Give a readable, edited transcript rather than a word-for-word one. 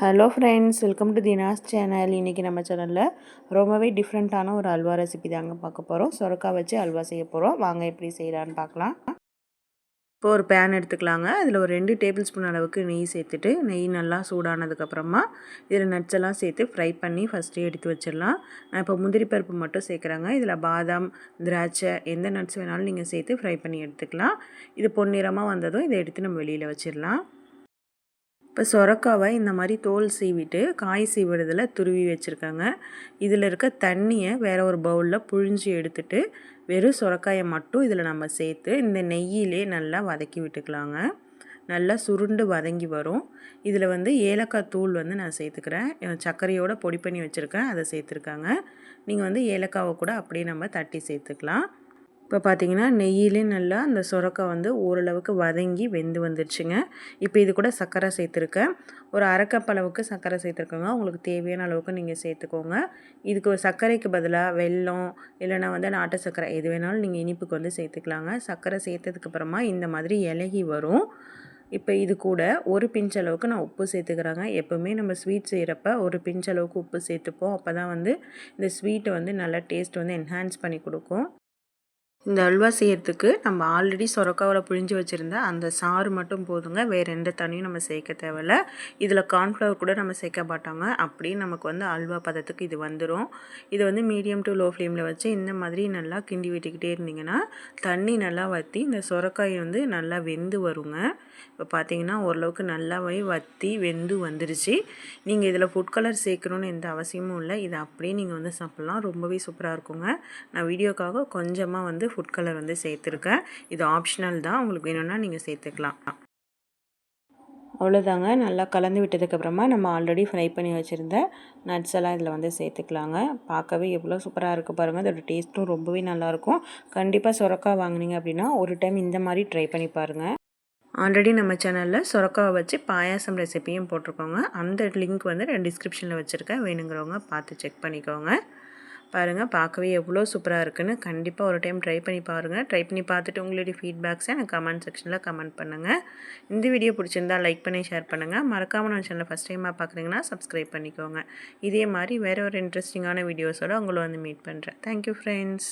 Hello friends, welcome to Dina's channel. இன்றைக்கி நம்ம சேனலில் ரொம்பவே டிஃப்ரெண்ட்டான ஒரு அல்வா ரெசிபி தாங்க பார்க்க போகிறோம். சுரக்காய் வச்சு அல்வா செய்ய போகிறோம். வாங்க எப்படி செய்யலான்னு பார்க்கலாம். இப்போ ஒரு பேன் எடுத்துக்கலாங்க. அதில் ஒரு 2 டேபிள் ஸ்பூன் அளவுக்கு நெய் சேர்த்துட்டு, நெய் நல்லா சூடானதுக்கப்புறமா இதில் நட்ஸ் எல்லாம் சேர்த்து ஃப்ரை பண்ணி ஃபஸ்ட்டு எடுத்து வச்சிடலாம். நான் இப்போ முந்திரி பருப்பு மட்டும் சேர்க்குறேங்க. இதில் பாதாம், திராட்சை எந்த நட்ஸ் வேணாலும் நீங்கள் சேர்த்து ஃப்ரை பண்ணி எடுத்துக்கலாம். இது பொன்னிறமாக வந்ததும் இதை எடுத்து நம்ம வெளியில் வச்சிடலாம். இப்போ சொரக்காவை இந்த மாதிரி தோல் சீவிட்டு காய் சீவிடுறதில் துருவி வச்சுருக்காங்க. இதில் இருக்க தண்ணியை வேறு ஒரு பவுலில் புழிஞ்சு எடுத்துட்டு வெறும் சொரக்காயை மட்டும் இதில் நம்ம சேர்த்து இந்த நெய்யிலே நல்லா வதக்கி விட்டுக்கலாங்க. நல்லா சுருண்டு வதங்கி வரும். இதில் ஏலக்காய் தூள் நான் சேர்த்துக்கிறேன். சர்க்கரையோடு பொடி பண்ணி வச்சுருக்கேன், அதை சேர்த்துருக்காங்க. நீங்கள் ஏலக்காவை கூட அப்படியே நம்ம தட்டி சேர்த்துக்கலாம். இப்போ பார்த்தீங்கன்னா நெய்யிலே நல்லா அந்த சுரக்காய் ஓரளவுக்கு வதங்கி வெந்து வந்துடுச்சுங்க. இப்போ இது கூட சர்க்கரை சேர்த்துருக்கேன். ஒரு அரை கப் அளவுக்கு சர்க்கரை சேர்த்துருக்கோங்க. உங்களுக்கு தேவையான அளவுக்கு நீங்கள் சேர்த்துக்கோங்க. இதுக்கு ஒரு சர்க்கரைக்கு பதிலாக வெல்லம் இல்லைனா நாட்டு சர்க்கரை எது வேணாலும் நீங்கள் இனிப்புக்கு சேர்த்துக்கலாங்க. சர்க்கரை சேர்த்ததுக்கப்புறமா இந்த மாதிரி இலகி வரும். இப்போ இது கூட ஒரு பிஞ்ச் அளவுக்கு நான் உப்பு சேர்த்துக்கிறேங்க. எப்போவுமே நம்ம ஸ்வீட் செய்கிறப்ப ஒரு பிஞ்ச் அளவுக்கு உப்பு சேர்த்துப்போம். அப்போ தான் இந்த ஸ்வீட்டை நல்லா டேஸ்ட் என்ஹான்ஸ் பண்ணி கொடுக்கும். இந்த அல்வா செய்கிறதுக்கு நம்ம ஆல்ரெடி சொரக்காவில் புழிஞ்சு வச்சுருந்த அந்த சாறு மட்டும் போதுங்க. வேறு எந்த தண்ணியும் நம்ம சேர்க்க தேவையில்ல. இதில் கார்ன்ஃப்ளவர் கூட நம்ம சேர்க்க மாட்டாங்க. அப்படியே நமக்கு அல்வா பதத்துக்கு இது வந்துடும். இதை மீடியம் டு லோ ஃப்ளேமில் வச்சு இந்த மாதிரி நல்லா கிண்டி விட்டுக்கிட்டே இருந்தீங்கன்னா தண்ணி நல்லா வற்றி இந்த சொரக்காய் நல்லா வெந்து வருங்க. இப்போ பார்த்தீங்கன்னா ஓரளவுக்கு நல்லாவே வற்றி வெந்து வந்துருச்சு. நீங்கள் இதில் ஃபுட் கலர் சேர்க்கணுன்னு எந்த அவசியமும் இல்லை. இதை அப்படியே நீங்கள் சாப்பிட்லாம். ரொம்பவே சூப்பராக இருக்குங்க. நான் வீடியோக்காக கொஞ்சமாக ஃபுட் கலர் சேர்த்துருக்கேன். இது ஆப்ஷனல் தான், உங்களுக்கு வேணும்னா நீங்கள் சேர்த்துக்கலாம். அவ்வளோதாங்க. நல்லா கலந்து விட்டதுக்கப்புறமா நம்ம ஆல்ரெடி ஃப்ரை பண்ணி வச்சுருந்த நட்ஸ் எல்லாம் இதில் சேர்த்துக்கலாங்க. பார்க்கவே எவ்வளோ சூப்பராக இருக்குது பாருங்கள். அதோட டேஸ்ட்டும் ரொம்பவே நல்லாயிருக்கும். கண்டிப்பாக சுரக்காய் வாங்கினீங்க அப்படின்னா ஒரு டைம் இந்த மாதிரி ட்ரை பண்ணி பாருங்கள். ஆல்ரெடி நம்ம சேனலில் சுரக்காவை வச்சு பாயாசம் ரெசிப்பியும் போட்டிருக்கோங்க. அந்த லிங்க் டிஸ்கிரிப்ஷனில் வச்சுருக்கேன். வேணுங்கிறவங்க பார்த்து செக் பண்ணிக்கோங்க. பாருங்கள், பார்க்கவே எவ்வளோ சூப்பராக இருக்குன்னு. கண்டிப்பாக ஒரு டைம் ட்ரை பண்ணி பாருங்கள். ட்ரை பண்ணி பார்த்துட்டு உங்களுடைய ஃபீட்பேக்ஸை எனக்கு கமெண்ட் செக்ஷனில் கமெண்ட் பண்ணுங்கள். இந்த வீடியோ பிடிச்சிருந்தால் லைக் பண்ணி ஷேர் பண்ணுங்கள். மறக்காமல் நம்ம சேனலை ஃபஸ்ட் டைமாக பார்க்குறீங்கன்னா சப்ஸ்கிரைப் பண்ணிக்கோங்க. இதே மாதிரி வேறு ஒரு இன்ட்ரெஸ்டிங்கான வீடியோஸோடு உங்களை மீட் பண்ணுறேன். Thank you friends.